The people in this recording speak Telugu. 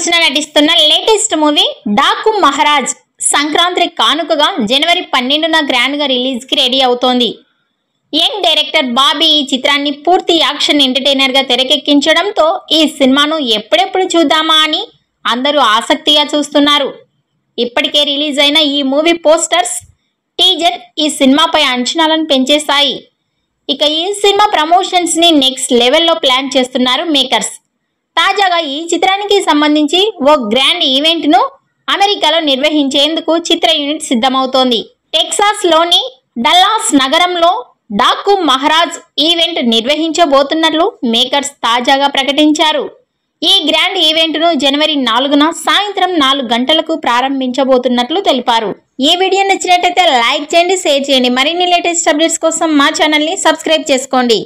నాగార్జున నటిస్తున్న లేటెస్ట్ మూవీ డాకు మహారాజ్ సంక్రాంతి కానుకగా జనవరి 12న గ్రాండ్ గా రిలీజ్ కి రెడీ అవుతోంది. యంగ్ డైరెక్టర్ బాబీ ఈ చిత్రాన్ని పూర్తి యాక్షన్ ఎంటర్టైనర్ గా తెరకెక్కించడంతో ఈ సినిమాను ఎప్పుడెప్పుడు చూద్దామా అని అందరూ ఆసక్తిగా చూస్తున్నారు. ఇప్పటికే రిలీజ్ అయిన ఈ మూవీ పోస్టర్స్, టీజర్ ఈ సినిమాపై అంచనాలను పెంచేశాయి. ఇక ఈ సినిమా ప్రమోషన్స్ ని నెక్స్ట్ లెవెల్లో ప్లాన్ చేస్తున్నారు మేకర్స్. తాజాగా ఈ చిత్రానికి సంబంధించి ఓ గ్రాండ్ ఈవెంట్ ను అమెరికాలో నిర్వహించేందుకు చిత్ర యూనిట్ సిద్ధమవుతోంది. టెక్సాస్ లోని డల్లాస్ నగరంలో డాకు మహారాజ్ ఈవెంట్ నిర్వహించబోతున్నట్లు మేకర్స్ తాజాగా ప్రకటించారు. ఈ గ్రాండ్ ఈవెంట్ ను జనవరి 4న సాయంత్రం 4 గంటలకు ప్రారంభించబోతున్నట్లు తెలిపారు. ఈ వీడియో నచ్చినట్లయితే లైక్ చేయండి, షేర్ చేయండి. మరిన్ని లేటెస్ట్ అప్డేట్స్ కోసం మా ఛానల్ ని సబ్స్క్రైబ్ చేసుకోండి.